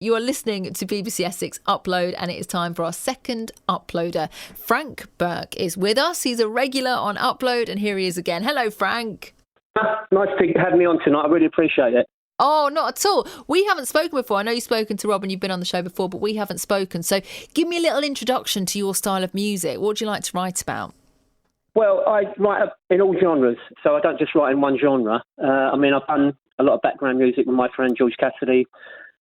You are listening to BBC Essex Upload, and it is time for our second uploader. Frank Burke is with us. He's a regular on Upload, and here he is again. Hello, Frank. Nice to have me on tonight. I really appreciate it. Oh, not at all. We haven't spoken before. I know you've spoken to Rob and you've been on the show before, but we haven't spoken. So give me a little introduction to your style of music. What would you like to write about? Well, I write in all genres, so I don't just write in one genre. I've done a lot of background music with my friend George Cassidy,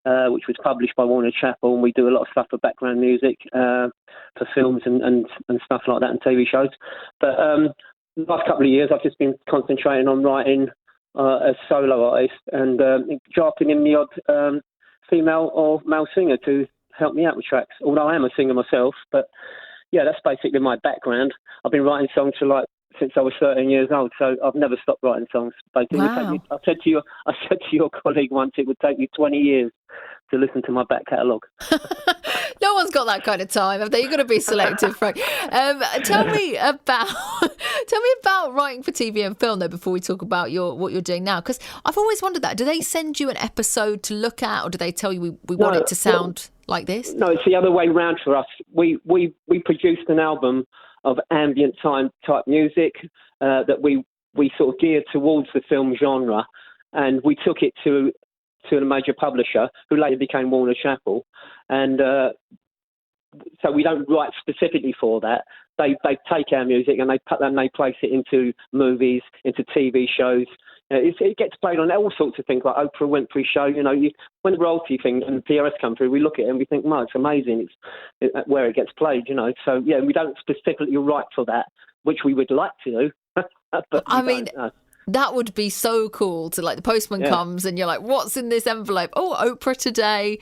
which was published by Warner Chappell, and we do a lot of stuff for background music for films and stuff like that and TV shows. But the last couple of years, I've just been concentrating on writing as solo artist and drafting in the odd female or male singer to help me out with tracks, although I am a singer myself. But yeah, that's basically my background. I've been writing songs since I was 13 years old, so I've never stopped writing songs. Basically, wow. I said to your colleague once, it would take you 20 years to listen to my back catalogue. No one's got that kind of time, have they? You've got to be selective, Frank. Tell me about writing for TV and film, though, before we talk about what you're doing now. Because I've always wondered that. Do they send you an episode to look at, or do they tell you we want it to sound like this? No, it's the other way round for us. We produced an album of ambient time type music that we sort of geared towards the film genre, and we took it to a major publisher who later became Warner Chappell, and so we don't write specifically for that. They take our music and they place it into movies, into TV shows. It gets played on all sorts of things, like Oprah Winfrey Show. When the royalty thing and the PRS come through, we look at it and we think, it's amazing. It's where it gets played, So yeah, we don't specifically write for that, which we would like to do. But that would be so cool to, like, the postman comes and you're like, what's in this envelope? Oh, Oprah today,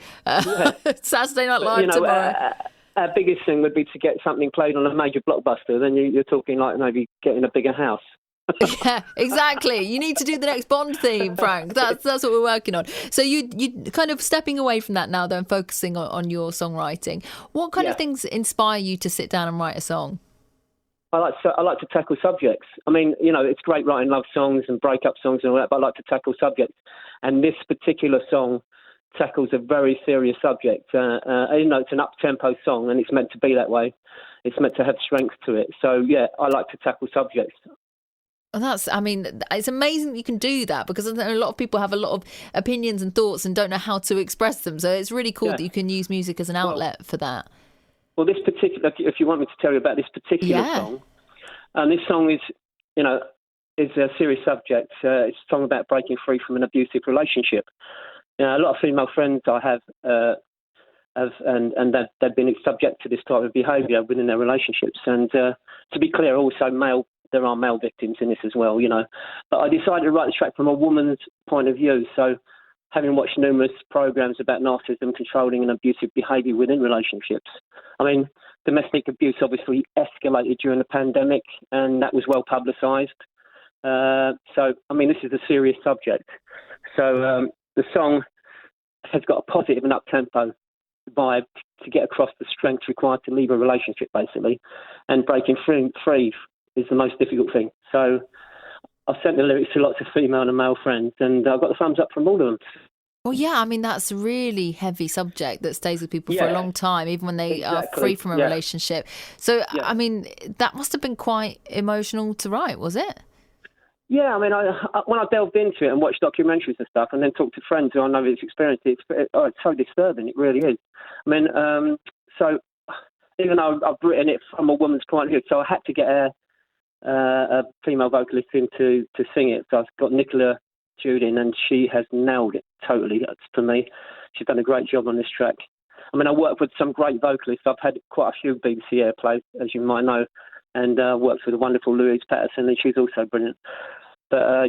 Saturday Night Live tomorrow. Our biggest thing would be to get something played on a major blockbuster. Then you're talking like maybe getting a bigger house. Yeah, exactly. You need to do the next Bond theme, Frank. That's what we're working on. So you kind of stepping away from that now, though, and focusing on your songwriting. What kind of things inspire you to sit down and write a song? I like to tackle subjects. I mean, it's great writing love songs and breakup songs and all that, but I like to tackle subjects. And this particular song tackles a very serious subject. It's an up-tempo song, and it's meant to be that way. It's meant to have strength to it. So, yeah, I like to tackle subjects. And it's amazing that you can do that, because a lot of people have a lot of opinions and thoughts and don't know how to express them. So it's really cool that you can use music as an outlet for that. Well, this particular, if you want me to tell you about this particular song, this song is a serious subject. It's a song about breaking free from an abusive relationship. A lot of female friends I have, and they've been subject to this type of behaviour within their relationships. And to be clear, also there are male victims in this as well, But I decided to write the track from a woman's point of view. So, having watched numerous programs about narcissism, controlling and abusive behaviour within relationships. I mean, domestic abuse obviously escalated during the pandemic, and that was well publicised. This is a serious subject. So the song has got a positive and up-tempo vibe to get across the strength required to leave a relationship, basically. And breaking free is the most difficult thing. So I've sent the lyrics to lots of female and male friends, and I've got the thumbs up from all of them. Well, yeah, that's a really heavy subject that stays with people for a long time, even when they are free from a relationship. So, that must have been quite emotional to write, was it? Yeah, when I delved into it and watched documentaries and stuff, and then talked to friends who I know have experienced it, it's so disturbing. It really is. So even though I've written it from a woman's point of view, so I had to get a female vocalist in to sing it. So I've got Nicola Jude in, and she has nailed it totally. That's for me. She's done a great job on this track. I worked with some great vocalists. I've had quite a few BBC airplays, as you might know, and worked with the wonderful Louise Patterson, and she's also brilliant. But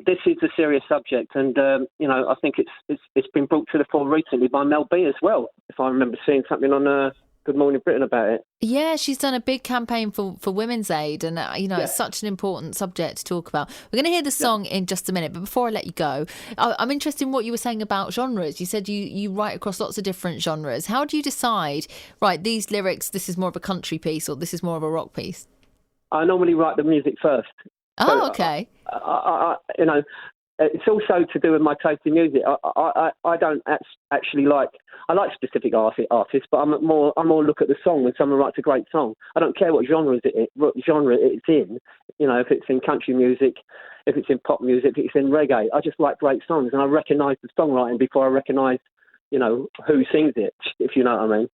this is a serious subject, and I think it's been brought to the fore recently by Mel B as well. If I remember seeing something on Good Morning Britain about it. Yeah, she's done a big campaign for Women's Aid, and it's such an important subject to talk about. We're going to hear the song in just a minute, but before I let you go, I'm interested in what you were saying about genres. You said you write across lots of different genres. How do you decide, right, these lyrics, this is more of a country piece, or this is more of a rock piece? I normally write the music first. Oh, okay. it's also to do with my taste in music. I don't actually like. I like specific artists, but I'm more look at the song when someone writes a great song. I don't care what genre it's in. You know, if it's in country music, if it's in pop music, if it's in reggae. I just like great songs, and I recognise the songwriting before I recognise, you know, who sings it. If you know what I mean.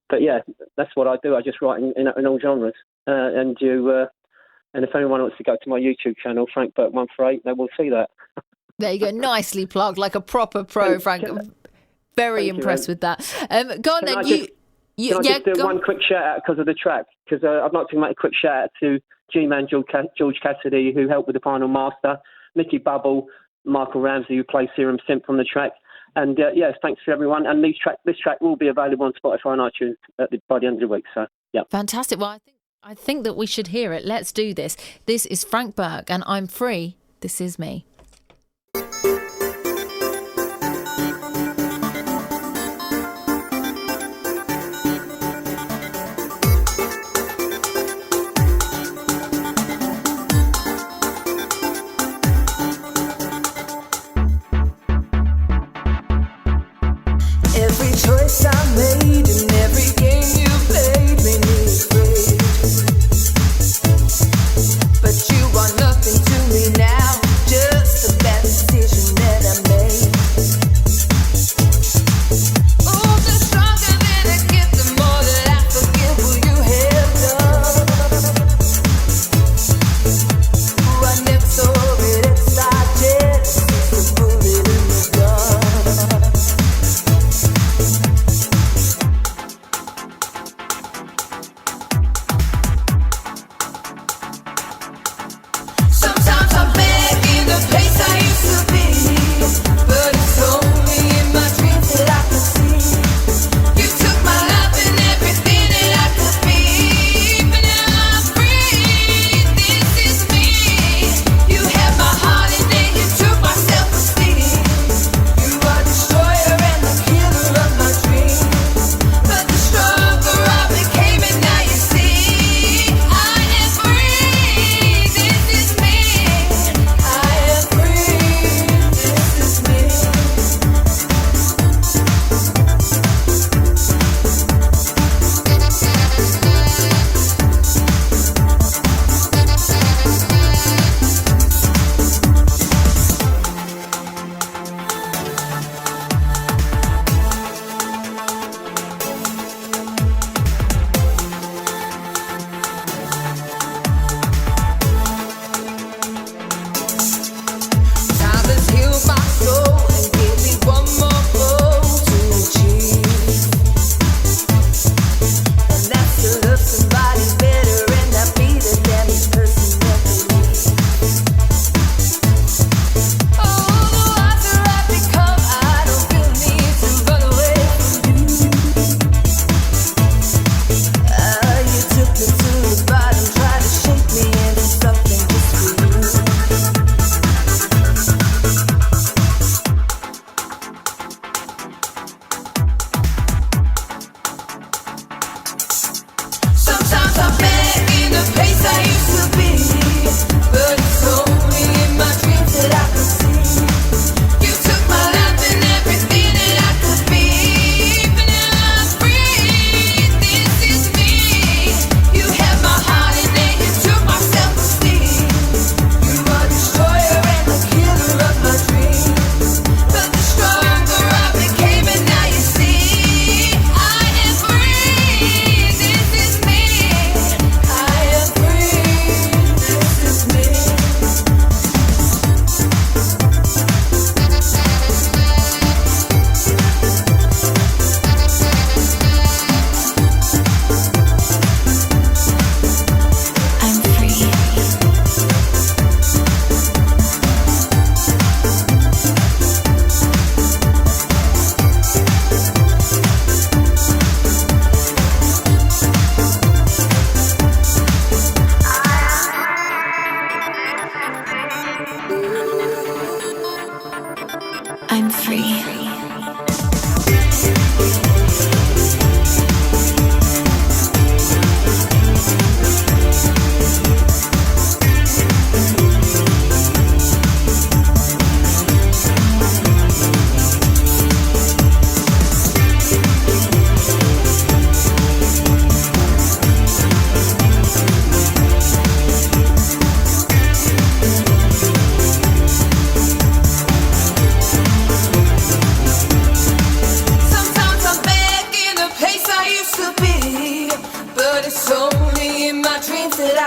But yeah, that's what I do. I just write in all genres, and if anyone wants to go to my YouTube channel, Frank Burke 148, they will see that. There you go. Nicely plugged, like a proper pro, Frank. Very impressed with that. Go on then. Can I just do one quick shout out because of the track? Because I'd like to make a quick shout out to G-Man George Cassidy, who helped with the final master, Mickey Bubble, Michael Ramsey, who plays Serum Simp on the track. And yes, thanks to everyone. And this track will be available on Spotify and iTunes by the end of the week. So yeah, fantastic. Well, I think that we should hear it. Let's do this. This is Frank Burke, and I'm free. This is me. Every choice I made and every game you played made me afraid. But you are nothing to me now, just the bad decision that I made. Oh, the stronger that I get, the more that I forgive what you have done. Oh, I never saw it inside, just the bullet in the gun.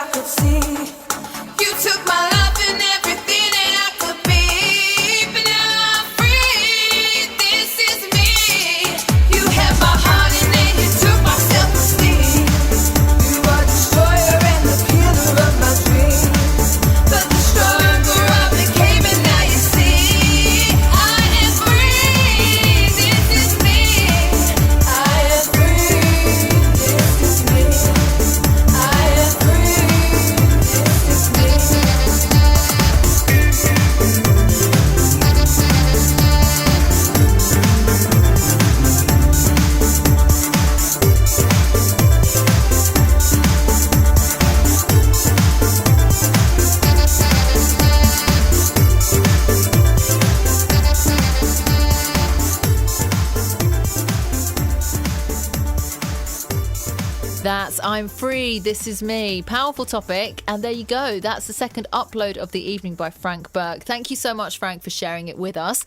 I could see. You took my life and everything that I could be, but now I'm free. This is me. You had my heart and then you took my self-esteem. You are the destroyer and the killer of my dreams. But the stronger I became, and now you see, I am free. This is me. I am free. This is me. I am free. This is me. That's I'm Free, This Is Me. Powerful topic. And there you go. That's the second upload of the evening by Frank Burke. Thank you so much, Frank, for sharing it with us.